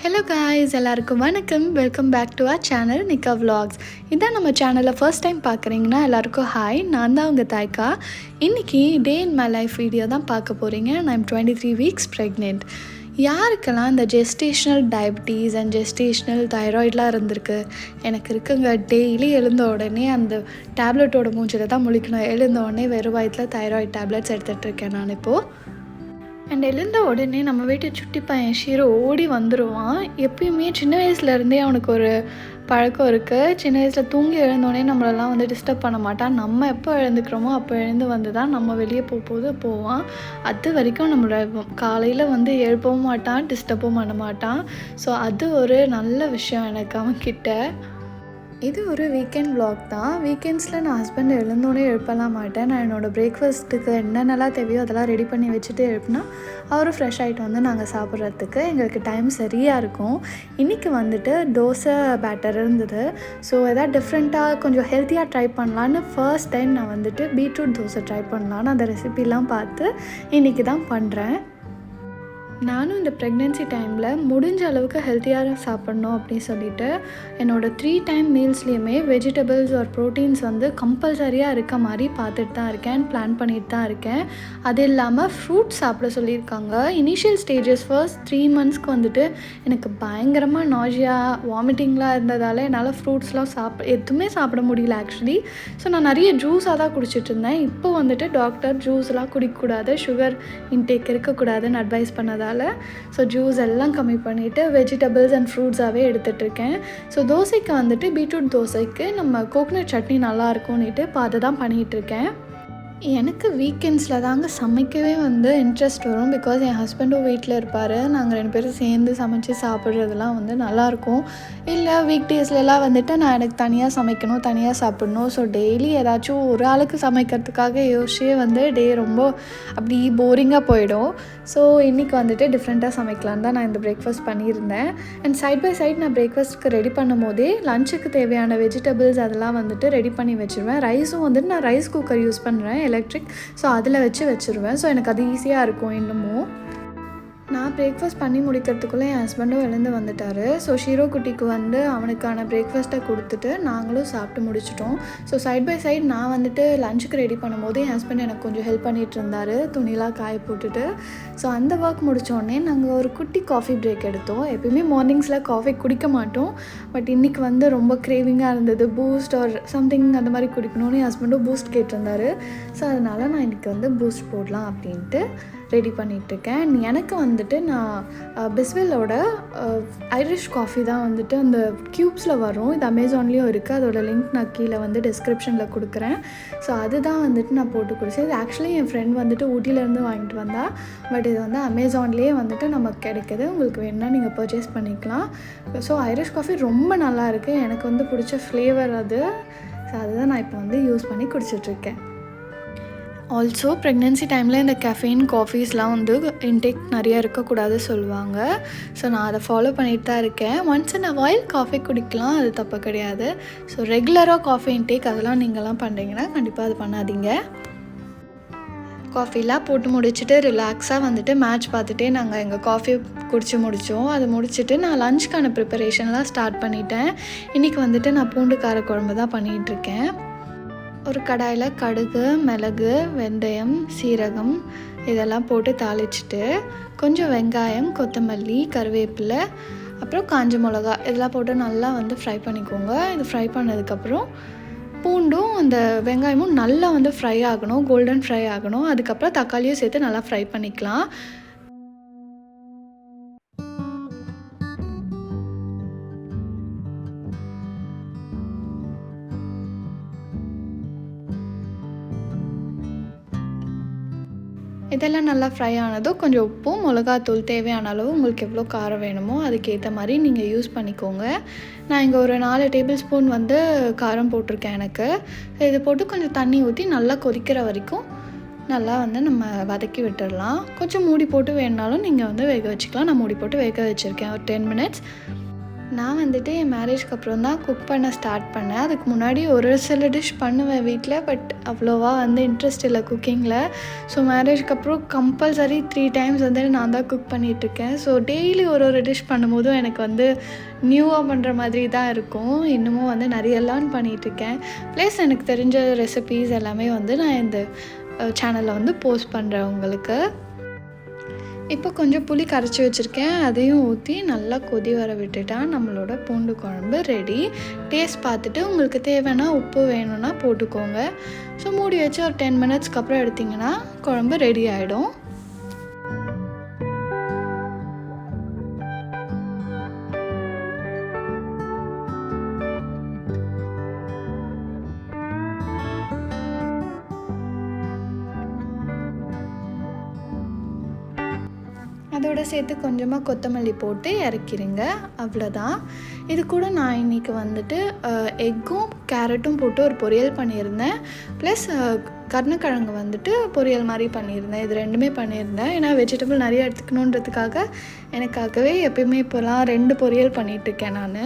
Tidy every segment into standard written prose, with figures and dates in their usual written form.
Hello guys, எல்லாருக்கும் வணக்கம். Welcome back to our channel Nikka vlogs. இதான் நம்ம சேனலில் ஃபர்ஸ்ட் டைம் பார்க்குறீங்கன்னா எல்லாருக்கும் ஹாய். நான் தான் உங்கள் தாய்க்கா. இன்றைக்கி டே இன் மை லைஃப் வீடியோ தான் பார்க்க போகிறீங்க. நான் 23 வீக்ஸ் ப்ரெக்னென்ட். யாருக்கெல்லாம் இந்த ஜெஸ்டேஷ்னல் டயபிட்டீஸ் அண்ட் ஜெஸ்டேஷ்னல் தைராய்டெலாம் இருந்திருக்கு? எனக்கு இருக்குங்க. டெய்லி எழுந்த உடனே அந்த டேப்லெட்டோட மூஞ்சில் தான் முழிக்கணும். எழுந்த உடனே வெறும் வயிற்றில் தைராய்டு டேப்லெட்ஸ் எடுத்துகிட்டு இருக்கேன் நான் இப்போது. அண்ட் எழுந்த உடனே நம்ம வீட்டு சுட்டி பையன் ஷீரோ ஓடி வந்துடுவான். எப்பயுமே சின்ன வயசுலேருந்தே அவனுக்கு ஒரு பழக்கம் இருக்குது. சின்ன வயசில் தூங்கி எழுந்தோடனே நம்மளெல்லாம் வந்து டிஸ்டர்ப் பண்ண மாட்டான். நம்ம எப்போ எழுந்துக்கிறோமோ அப்போ எழுந்து வந்து தான் நம்ம வெளியே போகும்போது போவான். அது வரைக்கும் நம்மளோட காலையில் வந்து எழுப்பவும் மாட்டான், டிஸ்டர்பும் பண்ண மாட்டான். ஸோ அது ஒரு நல்ல விஷயம் எனக்கு அவன்கிட்ட. இது ஒரு வீக்கெண்ட் vlog தான். வீக்கெண்ட்ஸில் நான் ஹஸ்பண்ட் எழுந்தோடனே எழுப்பலாம் மாட்டேன். நான் என்னோடய பிரேக்ஃபாஸ்ட்டுக்கு என்னென்னலாம் தேவையோ அதெல்லாம் ரெடி பண்ணி வச்சுட்டு எழுப்பினா அவரும் ஃப்ரெஷ் ஆகிட்டு வந்து நாங்கள் சாப்பிட்றதுக்கு எங்களுக்கு டைம் சரியாக இருக்கும். இன்றைக்கி வந்துட்டு தோசை பேட்டர் இருந்தது. ஸோ எதாவது டிஃப்ரெண்ட்டாக கொஞ்சம் ஹெல்த்தியாக ட்ரை பண்ணலான்னு ஃபர்ஸ்ட் டைம் நான் வந்துட்டு பீட்ரூட் தோசை ட்ரை பண்ணலான்னு அந்த ரெசிபிலாம் பார்த்து இன்றைக்கி தான் பண்ணுறேன். நானும் இந்த ப்ரெக்னென்சி டைமில் முடிஞ்ச அளவுக்கு ஹெல்த்தியாக சாப்பிட்ணும் அப்படின்னு சொல்லிட்டு என்னோடய 3 டைம் மீல்ஸ்லேயுமே வெஜிடபிள்ஸ் ஒரு ப்ரோட்டீன்ஸ் வந்து கம்பல்சரியாக இருக்க மாதிரி பார்த்துட்டு தான் இருக்கேன், பிளான் பண்ணிட்டு தான் இருக்கேன். அது இல்லாமல் ஃப்ரூட்ஸ் சாப்பிட சொல்லியிருக்காங்க. இனிஷியல் ஸ்டேஜஸ் ஃபர்ஸ்ட் 3 மந்த்ஸ்க்கு வந்துட்டு எனக்கு பயங்கரமாக நாஜியா வாமிட்டிங்லாம் இருந்ததால் என்னால் ஃப்ரூட்ஸ்லாம் எதுவுமே சாப்பிட முடியல ஆக்சுவலி. ஸோ நான் நிறைய ஜூஸாக தான் குடிச்சிட்டு இருந்தேன். இப்போ வந்துட்டு டாக்டர் ஜூஸ்லாம் குடிக்கக்கூடாது, சுகர் இன்டேக் இருக்கக்கூடாதுன்னு அட்வைஸ் பண்ணதால் ஸோ ஜூஸ் எல்லாம் கம்மி பண்ணிவிட்டு வெஜிடபிள்ஸ் அண்ட் ஃப்ரூட்ஸாகவே எடுத்துகிட்ருக்கேன். ஸோ தோசைக்கு வந்துட்டு பீட்ரூட் தோசைக்கு நம்ம கோகனட் சட்னி நல்லாயிருக்கும்னுட்டு இப்போ அதை தான் பண்ணிகிட்ருக்கேன். எனக்கு வீக்கெண்ட்ஸில் தாங்க சமைக்கவே வந்து இன்ட்ரெஸ்ட் வரும். பிகாஸ் என் ஹஸ்பண்டும் வீட்டில் இருப்பார். நாங்கள் 2 பேரும் சேர்ந்து சமைச்சு சாப்பிட்றதுலாம் வந்து நல்லாயிருக்கும். இல்லை வீக் டேஸ்லலாம் வந்துட்டு நான் எனக்கு தனியாக சமைக்கணும், தனியாக சாப்பிட்ணும். ஸோ டெய்லி ஏதாச்சும் ஒரு ஆளுக்கு சமைக்கிறதுக்காக யோசிச்சே வந்து டே ரொம்ப அப்படி போரிங்காக போயிடும். ஸோ இன்றைக்கி வந்துட்டு டிஃப்ரெண்ட்டாக சமைக்கலான்னு தான் நான் இந்த பிரேக்ஃபாஸ்ட் பண்ணியிருந்தேன். அண்ட் சைட் பை சைட் நான் பிரேக்ஃபாஸ்ட்டுக்கு ரெடி பண்ணும் போதே லஞ்சுக்கு தேவையான வெஜிடபிள்ஸ் அதெல்லாம் வந்துட்டு ரெடி பண்ணி வச்சுருவேன். ரைஸும் வந்துட்டு நான் ரைஸ் குக்கர் யூஸ் பண்ணுறேன், எலக்ட்ரிக். ஸோ அதில் வச்சுருவேன். ஸோ எனக்கு அது ஈஸியாக இருக்கும் இன்னமும். நான் பிரேக்ஃபாஸ்ட் பண்ணி முடிக்கிறதுக்குள்ளே என் ஹஸ்பண்டும் எழுந்து வந்துட்டார். ஸோ ஷீரோ குட்டிக்கு வந்து அவனுக்கான பிரேக்ஃபாஸ்ட்டை கொடுத்துட்டு நாங்களும் சாப்பிட்டு முடிச்சிட்டோம். ஸோ சைட் பை சைட் நான் வந்துட்டு லஞ்சுக்கு ரெடி பண்ணும்போது என் ஹஸ்பண்ட் எனக்கு கொஞ்சம் ஹெல்ப் பண்ணிகிட்டு இருந்தார், துணிலாம் காய போட்டுட்டு. ஸோ அந்த ஒர்க் முடித்தோடனே நாங்கள் ஒரு குட்டி காஃபி பிரேக் எடுத்தோம். எப்பயுமே மார்னிங்ஸில் காஃபி குடிக்க மாட்டோம். பட் இன்றைக்கி வந்து ரொம்ப க்ரேவிங்காக இருந்தது, பூஸ்ட் ஆர் சம்திங் அந்த மாதிரி குடிக்கணும்னு என் ஹஸ்பண்டும் பூஸ்ட் கேட்டிருந்தார். ஸோ அதனால் நான் இன்றைக்கி வந்து பூஸ்ட் போடலாம் அப்படின்ட்டு ரெடி பண்ணிகிட்ருக்கேன். எனக்கு வந்துட்டு நான் பிஸ்வெல்லோட ஐரிஷ் காஃபி தான் வந்துட்டு அந்த க்யூப்ஸில் வரும். இது அமேசான்லேயும் இருக்குது. அதோட லிங்க் நான் கீழே வந்து டிஸ்கிரிப்ஷனில் கொடுக்குறேன். ஸோ அதுதான் வந்துட்டு நான் போட்டு குடிச்சேன். இது ஆக்சுவலி என் ஃப்ரெண்ட் வந்துட்டு ஊட்டியிலேருந்து வாங்கிட்டு வந்தால். பட் இது வந்து அமேசான்லேயே வந்துட்டு நமக்கு கிடைக்கிது. உங்களுக்கு வேணுன்னா நீங்கள் பர்ச்சேஸ் பண்ணிக்கலாம். ஸோ ஐரிஷ் காஃபி ரொம்ப நல்லா இருக்குது. எனக்கு வந்து பிடிச்ச ஃப்ளேவர் அது. ஸோ அதுதான் நான் இப்போ வந்து யூஸ் பண்ணி குடிச்சிட்ருக்கேன். ஆல்சோ ப்ரெக்னென்சி டைமில் இந்த கெஃபைன் காஃபீஸ்லாம் வந்து இன்டேக் நிறையா இருக்கக்கூடாது சொல்லுவாங்க. ஸோ நான் அதை ஃபாலோ பண்ணிட்டு தான் இருக்கேன். Once in a while coffee குடிக்கலாம், அது தப்பு கிடையாது. ஸோ ரெகுலராக காஃபி இன்டேக் அதெல்லாம் நீங்கள்லாம் பண்ணுறீங்கன்னா கண்டிப்பாக அது பண்ணாதீங்க. காஃபிலாம் போட்டு முடிச்சுட்டு ரிலாக்ஸாக வந்துட்டு மேட்ச் பார்த்துட்டே நாங்கள் எங்கள் காஃபி குடிச்சு முடித்தோம். அதை முடிச்சுட்டு நான் லஞ்சுக்கான ப்ரிப்பரேஷன்லாம் ஸ்டார்ட் பண்ணிட்டேன். இன்றைக்கி வந்துட்டு நான் பூண்டு கார குழம்பு தான் பண்ணிகிட்ருக்கேன். ஒரு கடாயில் கடுகு, மிளகு, வெந்தயம், சீரகம் இதெல்லாம் போட்டு தாளிச்சிட்டு கொஞ்சம் வெங்காயம், கொத்தமல்லி, கருவேப்பிலை, அப்புறம் காஞ்ச மிளகா இதெல்லாம் போட்டு நல்லா வந்து ஃப்ரை பண்ணிக்கோங்க. இது ஃப்ரை பண்ணதுக்கப்புறம் பூண்டும் அந்த வெங்காயமும் நல்லா வந்து ஃப்ரை ஆகணும், கோல்டன் ஃப்ரை ஆகணும். அதுக்கப்புறம் தக்காளியும் சேர்த்து நல்லா ஃப்ரை பண்ணிக்கலாம். இதெல்லாம் நல்லா ஃப்ரை ஆனதும் கொஞ்சம் உப்பும் மிளகாத்தூள் தேவையான அளவு உங்களுக்கு எவ்வளோ காரம் வேணுமோ அதுக்கேற்ற மாதிரி நீங்கள் யூஸ் பண்ணிக்கோங்க. நான் இங்கே ஒரு 4 டேபிள் ஸ்பூன் வந்து காரம் போட்டிருக்கேன் எனக்கு. இது போட்டு கொஞ்சம் தண்ணி ஊற்றி நல்லா கொதிக்கிற வரைக்கும் நல்லா வந்து நம்ம வதக்கி விட்டுடலாம். கொஞ்சம் மூடி போட்டு வேணுனாலும் நீங்கள் வந்து வேக வச்சுக்கலாம். நான் மூடி போட்டு வேக வச்சுருக்கேன் ஒரு 10 மினிட்ஸ். நான் வந்துட்டு என் மேரேஜ்க்கு அப்புறம் தான் குக் பண்ண ஸ்டார்ட் பண்ணேன். அதுக்கு முன்னாடி ஒரு சில டிஷ் பண்ணுவேன் வீட்டில். பட் அவ்வளோவா வந்து இன்ட்ரெஸ்ட் இல்லை குக்கிங்கில். ஸோ மேரேஜ்க்கு அப்புறம் கம்பல்சரி 3 டைம்ஸ் வந்து நான் தான் குக் பண்ணிகிட்ருக்கேன். ஸோ டெய்லி ஒரு டிஷ் பண்ணும்போதும் எனக்கு வந்து நியூவாக பண்ணுற மாதிரி தான் இருக்கும். இன்னமும் வந்து நிறைய லேர்ன் பண்ணிகிட்ருக்கேன். ப்ளஸ் எனக்கு தெரிஞ்ச ரெசிபீஸ் எல்லாமே வந்து நான் இந்த சேனலில் வந்து போஸ்ட் பண்ணுறேன் உங்களுக்கு. இப்போ கொஞ்சம் புளி கரைச்சி வச்சுருக்கேன். அதையும் ஊற்றி நல்லா கொதி வர விட்டுட்டா நம்மளோட பூண்டு குழம்பு ரெடி. டேஸ்ட் பார்த்துட்டு உங்களுக்கு தேவைன்னா உப்பு வேணும்னா போட்டுக்கோங்க. ஸோ மூடி வச்சு ஒரு 10 மினிட்ஸ்க்கு அப்புறம் எடுத்திங்கன்னா குழம்பு ரெடி ஆகிடும். அதோடு சேர்த்து கொஞ்சமாக கொத்தமல்லி போட்டு இறக்கிடுங்க. அவ்வளோதான். இது கூட நான் இன்றைக்கி வந்துட்டு எக்கும் கேரட்டும் போட்டு ஒரு பொரியல் பண்ணியிருந்தேன். ப்ளஸ் கருணக்கிழங்கு வந்துட்டு பொரியல் மாதிரி பண்ணியிருந்தேன். இது 2மே பண்ணியிருந்தேன். ஏன்னா வெஜிடபிள் நிறைய எடுத்துக்கணுன்றதுக்காக எனக்காகவே எப்பயுமே இப்போலாம் 2 பொரியல் பண்ணிகிட்ருக்கேன் நான்.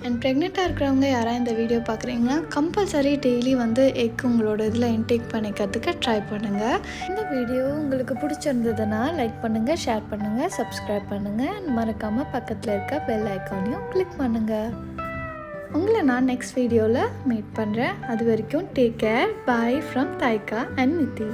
அண்ட் ப்ரெக்னெண்ட்டாக இருக்கிறவங்க யாராவது இந்த வீடியோ பார்க்குறீங்கன்னா கம்பல்சரி டெய்லி வந்து எக் உங்களோட இதில் இன்டேக் பண்ணிக்கிறதுக்கு ட்ரை பண்ணுங்கள். இந்த வீடியோ உங்களுக்கு பிடிச்சிருந்ததுன்னா லைக் பண்ணுங்கள், ஷேர் பண்ணுங்கள், சப்ஸ்கிரைப் பண்ணுங்கள். மறக்காமல் பக்கத்தில் இருக்க பெல் ஐக்கானையும் கிளிக் பண்ணுங்கள். உங்களை நான் நெக்ஸ்ட் வீடியோவில் மீட் பண்ணுறேன். அது வரைக்கும் take care. Bye from Thaika and NITI.